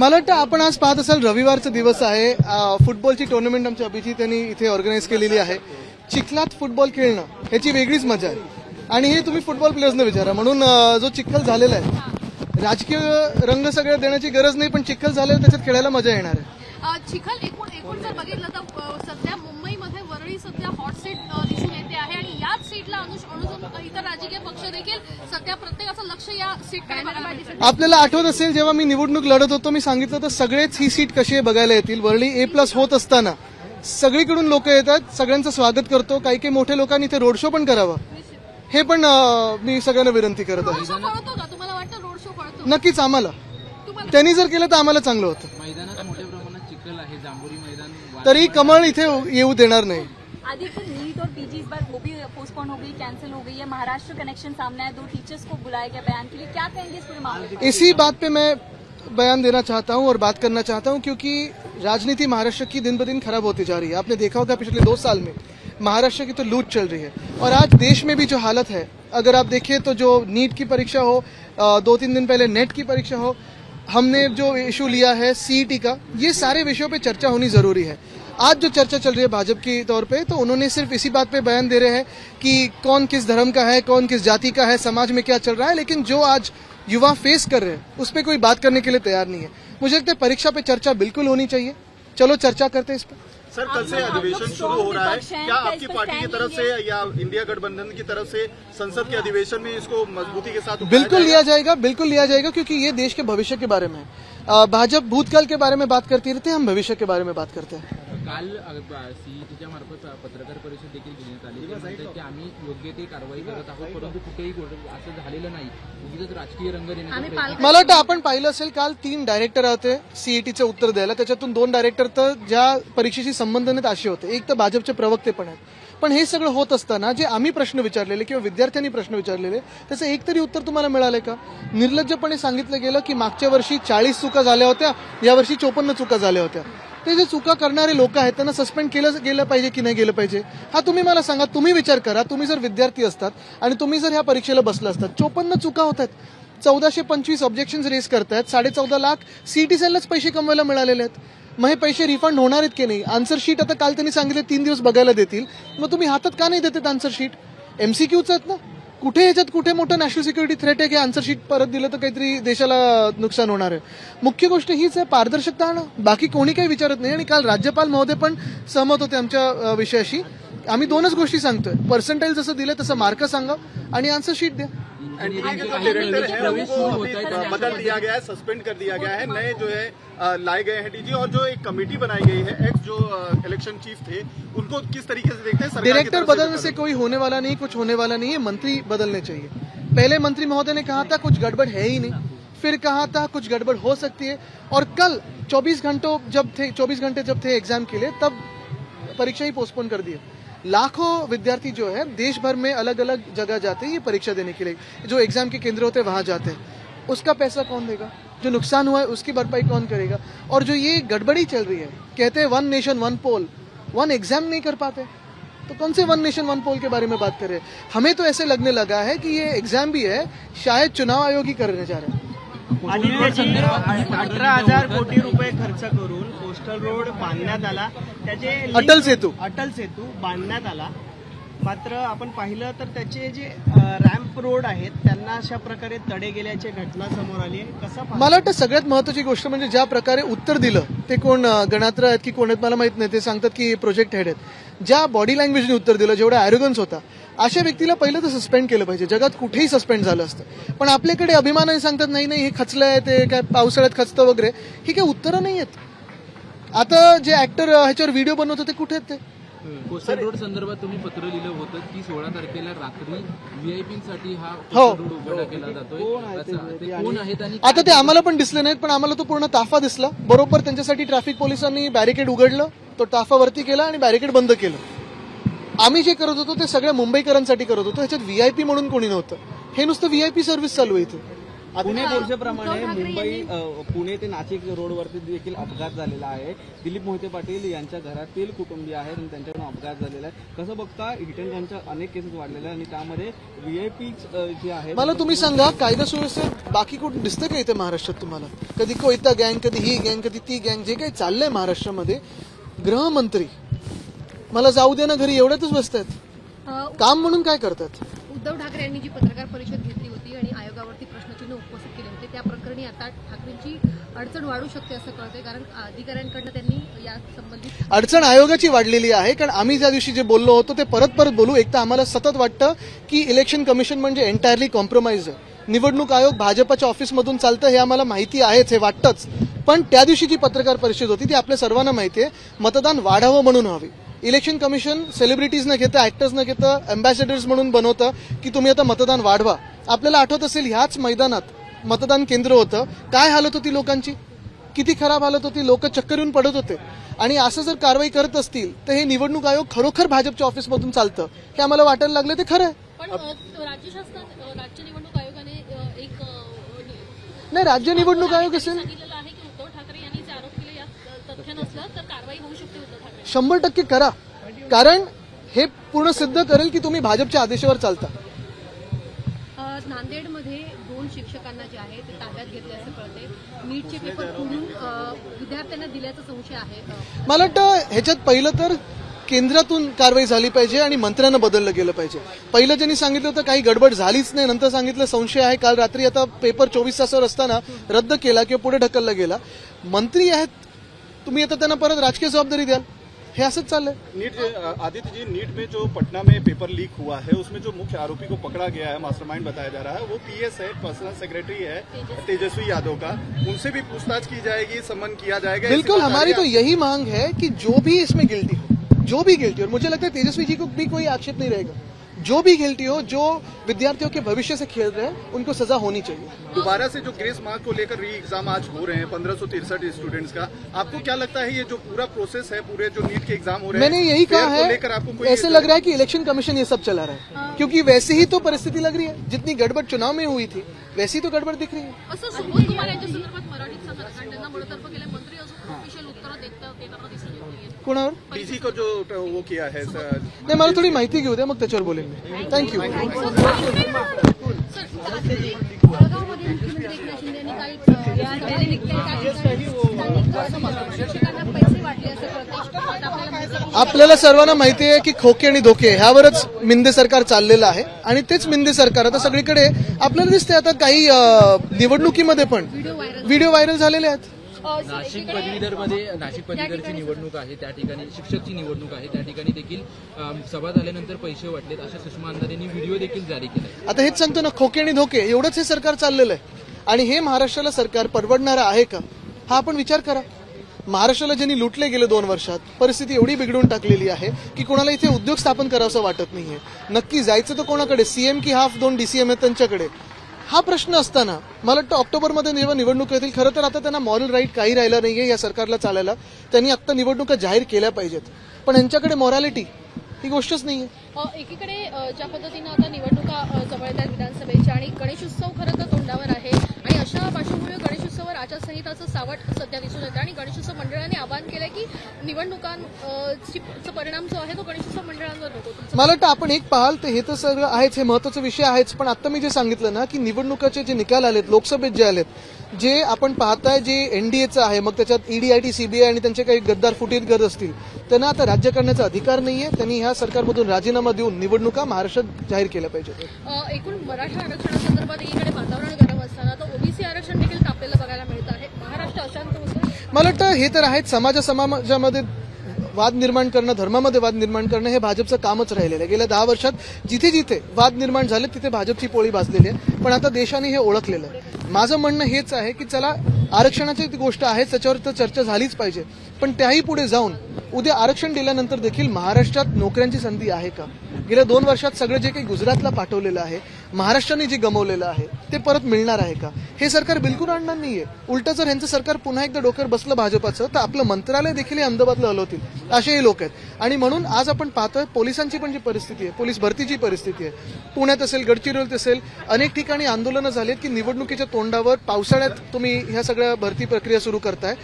मला वाटतं आपण आज पाहत असाल रविवारचा दिवस आहे, फुटबॉलची टुर्नामेंट आमच्या अभिजित यांनी इथे ऑर्गनाईज केलेली आहे. चिखलात फुटबॉल खेळणं ह्याची वेगळीच मजा आहे आणि हे तुम्ही फुटबॉल प्लेयर्सना विचारा. म्हणून जो चिखल झालेला आहे, राजकीय रंग सगळ्या देण्याची गरज नाही, पण चिखल झालेला त्याच्यात खेळायला मजा येणार आहे. चिखल एकूण जर बघितलं तर सध्या मुंबईमध्ये वरळी सध्या हॉट सीट दिसून येते आहे आणि याच सीटला अनुसरून इतर राजकीय पक्ष देखील सध्या प्रत्येकाचं लक्ष या सीटकडे बघायला. आपल्याला आठवत असेल जेव्हा मी निवडणूक लढत होतो, मी सांगितलं तर सगळेच ही सीट कशी बघायला येतील. वरळी A+ होत असताना सगळीकडून लोक येतात, सगळ्यांचं स्वागत करतो. काही काही मोठ्या लोकांनी इथे रोड शो पण करावा, हे पण मी सगळ्यांना विनंती करत आहे. तुम्हाला वाटतं रोड शो कळतो? नक्कीच आम्हाला त्यांनी जर केलं तर आम्हाला चांगलं होतं. मैदानात मोठ्या प्रमाणात चिखल आहे, जांभुरी मैदान, तरी कमळ इथे येऊ देणार नाही. आदित्य, नीट और पीजी इस बार वो भी पोस्टपोन हो गई, कैंसिल हो गई है. महाराष्ट्र कनेक्शन सामने आया, 2 टीचर्स को बुलाया गया बयान के लिए. क्या कहेंगे इस पूरे मामले में? इसी बात पे मैं बयान देना चाहता हूं और बात करना चाहता हूं, क्योंकि राजनीति महाराष्ट्र की दिन ब दिन खराब होती जा रही है. आपने देखा होगा पिछले 2 साल में महाराष्ट्र की तो लूट चल रही है और आज देश में भी जो हालत है, अगर आप देखिए तो जो नीट की परीक्षा हो, 2-3 दिन पहले नेट की परीक्षा हो, हमने जो इशू लिया है CET का, ये सारे विषयों पे चर्चा होनी जरूरी है. आज जो चर्चा चल रही है भाजपा की तौर पे, तो उन्होंने सिर्फ इसी बात पे बयान दे रहे हैं कि कौन किस धर्म का है, कौन किस जाति का है, समाज में क्या चल रहा है, लेकिन जो आज युवा फेस कर रहे हैं उस पर कोई बात करने के लिए तैयार नहीं है. मुझे लगता है परीक्षा पे चर्चा बिल्कुल होनी चाहिए. चलो चर्चा करते हैं इस पर. सर, कल से अधिवेशन शुरू हो रहा है, क्या आपकी पार्टी की तरफ से या इंडिया गठबंधन की तरफ से संसद के अधिवेशन में इसको मजबूती के साथ बिल्कुल लिया जाएगा, बिल्कुल लिया जाएगा, क्योंकि ये देश के भविष्य के बारे में है. भाजपा भूतकाल के बारे में बात करती रहते हैं, हम भविष्य के बारे में बात करते हैं. काल CETच्या मार्फत पत्रकार परिषद देखील घेण्यात आली. ते म्हणतात की आम्ही योग्य ते कारवाई करत आहोत, परंतु कुठेही असं झालेलं नाही. उगीच राजकीय रंग देण्याचा मला वाटतं आपण पाहिलं असेल, काल 3 डायरेक्टर होते CETचं उत्तर द्यायला. त्याच्यातून 2 डायरेक्टर तर ज्या परीक्षेशी संबंधित असे होते, एक तर भाजपचे प्रवक्ते पण आहेत. पण हे सगळं होत असताना जे आम्ही प्रश्न विचारलेले किंवा विद्यार्थ्यांनी प्रश्न विचारलेले, त्याचं एक तरी उत्तर तुम्हाला मिळालंय का? निर्लज्जपणे सांगितलं गेलं की मागच्या वर्षी 40 चुका झाल्या होत्या, यावर्षी 54 चुका झाल्या होत्या. ते जे चुका करणारे लोक आहेत त्यांना सस्पेंड केलं गेलं पाहिजे की नाही गेलं पाहिजे, हा तुम्ही मला सांगा. तुम्ही विचार करा, तुम्ही जर विद्यार्थी असतात आणि तुम्ही जर ह्या परीक्षेला बसला असतात, 54 चुका होत आहेत, 1425 ऑब्जेक्शन्स रेज करतायत, 14.5 लाख CET सेललाच पैसे कमवायला मिळालेले आहेत. मग हे पैसे रिफंड होणार आहेत की नाही? आन्सर शीट आता काल त्यांनी सांगितले 3 दिवस बघायला देतील, मग तुम्ही हातात का नाही देतात आन्सर शीट? MCQच आहेत ना. कुठे याच्यात कुठे मोठं नॅशनल सिक्युरिटी थ्रेट आहे की आन्सर शीट परत दिलं तर काहीतरी देशाला नुकसान होणार आहे? मुख्य गोष्ट हीच आहे, पारदर्शकता आणा, बाकी कोणी काही विचारत नाही. आणि काल राज्यपाल महोदय पण सहमत होते आमच्या विषयाशी. आम्ही 2च गोष्टी सांगतोय, पर्सेंटाइल जसं दिलं तसं मार्क सांगा आणि आन्सर शीट द्या. बदल दिया गया है, सस्पेंड कर दिया गया है, नए जो है लाए गए हैं DG, और जो एक कमेटी बनाई गई है, एक्स जो इलेक्शन चीफ थे, उनको किस तरीके से देखते हैं? डायरेक्टर बदलने से कोई होने वाला नहीं, कुछ होने वाला नहीं है. मंत्री बदलने चाहिए. पहले मंत्री महोदय ने कहा था कुछ गड़बड़ है ही नहीं, फिर कहा था कुछ गड़बड़ हो सकती है, और कल 24 घंटे जब थे एग्जाम के लिए, तब परीक्षा ही पोस्टपोन कर दी. लाखों विद्यार्थी जो है देश भर में अलग अलग जगह जाते हैं ये परीक्षा देने के लिए, जो एग्जाम के केंद्र होते हैं वहां जाते हैं. उसका पैसा कौन देगा? जो नुकसान हुआ है उसकी भरपाई कौन करेगा? और जो ये गड़बड़ी चल रही है, कहते हैं 1 नेशन 1 पोल, 1 एग्जाम नहीं कर पाते, तो कौन से 1 नेशन 1 पोल के बारे में बात कर रहे हैं? हमें तो ऐसे लगने लगा है कि ये एग्जाम भी है, शायद चुनाव आयोग ही करने जा रहे हैं. 18,000 कोटी रुपये खर्च करून कोस्टल रोड बांधण्यात आला, त्याचे अटल सेतू बांधण्यात आला. मात्र आपण पाहिलं तर त्याचे जे रॅम्प रोड आहेत त्यांना अशा प्रकारे तडे गेल्याची घटना समोर आली आहे. कसं मला वाटतं सगळ्यात महत्वाची गोष्ट म्हणजे ज्या प्रकारे उत्तर दिलं, ते कोण गणात्र आहेत की कोण आहेत मला माहित नाही, ते सांगतात की प्रोजेक्ट हेड आहेत. ज्या बॉडी लँग्वेजने उत्तर दिलं, जेवढा ॲरोगन्स होता, अशा व्यक्तीला पहिलं तर सस्पेंड केलं पाहिजे. जगात कुठेही सस्पेंड झालं असतं, पण आपल्याकडे अभिमानाने सांगतात नाही नाही हे खचलंय, ते काय पावसाळ्यात खचतं वगैरे. ही काही उत्तरं नाही आहेत. आता जे ऍक्टर ह्याच्यावर व्हिडिओ बनवत होते कुठे आहेत ते? कोस्टल रोड संदर्भात तुम्ही पत्र लिहिलं होतं की 16 तारखेला रात्री VIPसाठी हा हो रोड उघडा केला जातोय. ते कोण आहेत आणि आता ते आम्हाला पण दिसले नाहीत, पण आम्हाला तो पूर्ण ताफा दिसला. बरोबर त्यांच्यासाठी ट्रॅफिक पोलिसांनी बॅरिकेड उघडलं, तो ताफा वरती केला आणि बॅरिकेड बंद केलं. आम्ही जे करत होतो ते सगळ्या मुंबईकरांसाठी करत होतो, ह्याच्यात VIP म्हणून कोणी नव्हतं. हे नुसतं VIP सर्व्हिस चालू आहे इथे. पुणे बोर्सेप्रमाणे उद्धव ठाकरे मुंबई पुणे ते नाशिक रोडवरती देखील अपघात झालेला आहे. दिलीप मोहिते पाटील यांच्या घरातील कुटुंबीय आहेत आणि त्यांच्याकडून अपघात झालेला आहे. कसं बघता हिट अँड रनच्या अनेक केसेस वाढलेल्या आणि त्यामध्ये व्हीआयपी जे आहेत. मला तुम्ही सांगा, कायदा सुव्यवस्थेत बाकी कुठं दिसतं का इथे महाराष्ट्रात तुम्हाला? कधी कोयता गँग, कधी ही गँग, कधी ती गँग, जे काही चाललंय महाराष्ट्रामध्ये, गृहमंत्री मला जाऊ दे ना घरी एवढ्यातच बसतायत. काम म्हणून काय करतात? उद्धव ठाकरे यांनी जी पत्रकार परिषद घेतली होती आणि आयोगावरती प्रश्नचिन्ह उपस्थित केले होते, त्या प्रकरणी आता ठाकरेंची अडचण वाढू शकते असं कळतंय, कारण अधिकाऱ्यांकडनं त्यांनी या संबंधित अडचण आयोगाची वाढलेली आहे. कारण आम्ही ज्या दिवशी जे बोललो होतो ते परत परत बोलू. एक तर आम्हाला सतत वाटतं की इलेक्शन कमिशन म्हणजे एंटायरली कॉम्प्रोमाइज आहे. निवडणूक आयोग भाजपच्या ऑफिसमधून चालतं हे आम्हाला माहिती आहेच, हे वाटतंच. पण त्या दिवशी जी पत्रकार परिषद होती ती आपल्या सर्वांना माहिती आहे, मतदान वाढावं म्हणून हवी. इलेक्शन कमिशन सेलिब्रिटीज न घेतं, ऍक्टर्स न घेतं, अँबॅसेडर्स म्हणून बनवतं की तुम्ही आता मतदान वाढवा. आपल्याला आठवत असेल ह्याच मैदानात मतदान केंद्र होतं, काय हालत होती लोकांची, किती खराब हालत होती, लोक चक्कर येऊन पडत होते. आणि असं जर कारवाई करत असतील तर हे निवडणूक आयोग खरोखर भाजपच्या ऑफिसमधून चालतं हे आम्हाला वाटायला लागलं. ते खरं आहे. पण राज्य शासन राज्य निवडणूक आयोगाने एक नाही, राज्य निवडणूक आयोग असेल सांगितलेलं आहे की उद्धव ठाकरे यांनी जे आरोप केले यात तथ्य नसलं तर कारवाई होऊ शकते उद्धव ठाकरे. 100% करा, कारण हे पूर्ण सिद्ध करेल की तुम्ही भाजपच्या आदेशावर चालता. नांदेडमध्ये 2 शिक्षकांना जे आहे ते ताब्यात घेतले असं कळते. नीटचे पेपर खोडून विद्यार्थ्यांना दिल्याचा संशय आहे. मला वाटतं ह्याच्यात पहिलं तर केंद्रातून कारवाई झाली पाहिजे आणि मंत्र्यांना बदललं गेलं पाहिजे. पहिलं ज्यांनी सांगितलं होतं काही गडबड झालीच नाही, नंतर सांगितलं संशय आहे. काल रात्री आता पेपर 24 तासावर असताना रद्द केला किंवा पुढे ढकलला गेला. मंत्री आहेत तुम्ही, आता त्यांना परत राजकीय जबाबदारी द्याल, हे असंच चाललंय. नीट आदित्य जी, नीट में जो पटना में पेपर लीक हुआ है उसमें जो मुख्य आरोपी को पकड़ा गया है, मास्टरमाइंड बताया जा रहा है, वो पीएस है, पर्सनल सेक्रेटरी है तेजस्वी यादव का. उनसे भी पूछताछ की जाएगी, सम्मन किया जाएगा. बिल्कुल, हमारी तो यही मांग है कि जो भी इसमें गिल्टी हो, जो भी गिल्टी हो, और मुझे लगता है तेजस्वी जी को भी कोई आक्षेप नहीं रहेगा, जो भी गिल्टी हो, जो विद्यार्थियों के भविष्य से खेल रहे हैं उनको सजा होनी चाहिए. दोबारा से जो ग्रेस मार्क को लेकर री एग्जाम आज हो रहे हैं 1563 स्टूडेंट्स का, आपको क्या लगता है ये जो पूरा प्रोसेस है, पूरे जो नीट के एग्जाम हो रहे हैं, मैंने यही कहा है, लेकर आपको कोई ऐसे लग रहा है कि इलेक्शन कमीशन ये सब चला रहा है, क्योंकि वैसे ही तो परिस्थिति लग रही है. जितनी गड़बड़ चुनाव में हुई थी वैसी तो गड़बड़ दिख रही है. असं सुबोध कुमार यांच्या संदर्भात मराठीत सांगत कारण त्यांना बडतर्फ केले. मंत्री अजून ऑफिशियल उत्तरं देताना दिसत नाहीये. कोणावर? डीजी को जो वो किया है नाही, मला थोडी माहिती घेऊ द्या, मग त्याच्यावर बोलेन मी. थँक्यू. सर, जळगावमध्ये मुख्यमंत्री एकनाथ शिंदे यांनी काही शिक्षकांना पैसे वाटले असं कळतं. आपल्याला सर्वांना माहिती आहे की खोके आणि धोके ह्यावरच मिंदे सरकार चाललेलं आहे आणि तेच मिंदे सरकार आता सगळीकडे आपल्याला दिसते. आता काही निवडणुकीमध्ये पण व्हिडिओ व्हायरल झालेले आहेत. नाशिक पदवीधरची निवडणूक आहे, त्या ठिकाणी शिक्षकची निवडणूक आहे, त्या ठिकाणी देखील सभा झाल्यानंतर पैसे वाटलेत अशा सुषमा अंधारेंनी व्हिडिओ देखील जारी केलाय. आता हेच सांगतो ना, खोके आणि धोके एवढंच हे सरकार चाललेलं आहे. आणि हे महाराष्ट्राला सरकार परवडणारं आहे का, हा आपण विचार करा. महाराष्ट्राला ज्यांनी लुटले गेले 2 वर्षात, परिस्थिती एवढी बिघडून टाकलेली आहे की कोणाला इथे उद्योग स्थापन करावंसं वाटत नाहीये. नक्की जायचं तर कोणाकडे, सीएम की हाफ 2 DCM आहेत त्यांच्याकडे, हा प्रश्न असताना मला वाटतं ऑक्टोबरमध्ये जेव्हा निवडणूक येतील, खरं तर आता त्यांना मॉरल राईट काही राहिला नाहीये या सरकारला चालायला. त्यांनी आता निवडणुका जाहीर केल्या पाहिजेत, पण यांच्याकडे मॉरॅलिटी ही गोष्टच नाहीये. एकीकडे ज्या पद्धतीनं आता निवडणुका जवळ येतात विधानसभेच्या आणि गणेशोत्सव खरं तर तोंडावर आहे आणि अशा पार्श्वभूमीवर गणेशोत्सवावर आचारसंहिताचं सावट सध्या दिसून येतं आणि गणेशोत्सव मंडळाने आवाहन केलंय की निवडणुकांचा परिणाम जो आहे तो गणेशोत्सव मंडळांवर नको. मला वाटतं आपण एक पाहाल तर हे तर सगळं आहेच, हे महत्वाचा विषय आहेच. पण आता मी जे सांगितलं ना की निवडणुकाचे जे निकाल आलेत, लोकसभेत जे आलेत, जे आपण पाहताय जे एनडीएचं आहे, मग त्याच्यात ईडी सीबीआय आणि त्यांचे काही गद्दार फुटीत गरज असतील, त्यांना आता राज्य करण्याचा अधिकार नाहीये. त्यांनी ह्या सरकारमधून राजीनामा देऊन निवडणुका महाराष्ट्रात जाहीर केल्या पाहिजेत. एकूण मराठा आरक्षणासंदर्भात एकीकडे वातावरण गरम असताना तर ओबीसी आरक्षण देखील तापलेलं बघायला मिळत आहे. महाराष्ट्र अशांत होतं. मला वाटतं हे तर आहेच, समाजामध्ये वाद निर्माण करणं, धर्मामध्ये वाद निर्माण करणं हे भाजपचं कामच राहिलेलं आहे. गेल्या 10 वर्षात जिथे जिथे वाद निर्माण झाले तिथे भाजपची पोळी भाजलेली आहे. पण आता देशाने हे ओळखलेलं आहे. माझं म्हणणं हेच आहे की चला, आरक्षणाची गोष्ट आहे, त्याच्यावर तर चर्चा झालीच पाहिजे, पण त्याही पुढे जाऊन उद्या आरक्षण दिल्यानंतर देखील महाराष्ट्रात नोकऱ्यांची संधी आहे का? गेल्या 2 वर्षात सगळं जे काही गुजरातला पाठवलेलं आहे, महाराष्ट्राने जे गमावलेलं आहे, ते परत मिळणार आहे का? हे सरकार बिलकुल आणणार नाहीये. उलट जर ह्यांचं सरकार पुन्हा एकदा डोक्यावर बसलं भाजपाचं तर आपलं मंत्रालय देखील हे अहमदाबादला हलवतील, असेही लोक आहेत. आणि म्हणून आज आपण पाहतोय पोलिसांची पण जी परिस्थिती आहे, पोलीस भरतीची परिस्थिती आहे, पुण्यात असेल, गडचिरोलीत असेल, अनेक ठिकाणी आंदोलनं झाली आहेत की निवडणुकीच्या तोंडावर पावसाळ्यात तुम्ही ह्या सगळ्या भरती प्रक्रिया सुरू करताय.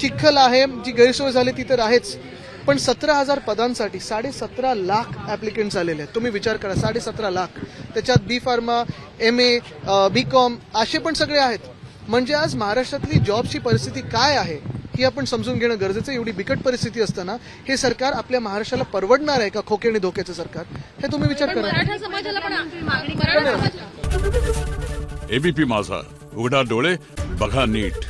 चिखल आहे, जी गैरसोय झाली ती तर आहेच, पण 17,000 पदांसाठी 17.5 लाख ऍप्लिकेंट्स आलेले आहेत. तुम्ही विचार करा, 17.5 लाख, त्याच्यात बी फार्मा, MA, BCom असे पण सगळे आहेत. म्हणजे आज महाराष्ट्रातली जॉबची परिस्थिती काय आहे ही आपण समजून घेणं गरजेचं आहे. एवढी बिकट परिस्थिती असताना हे सरकार आपल्या महाराष्ट्राला परवडणार आहे का? खोके आणि धोक्याचं सरकार, हे तुम्ही विचार पण करा. मराठा समाजाला पण मराठा समाज एबीपी माझा, उघडा डोळे बघा नीट.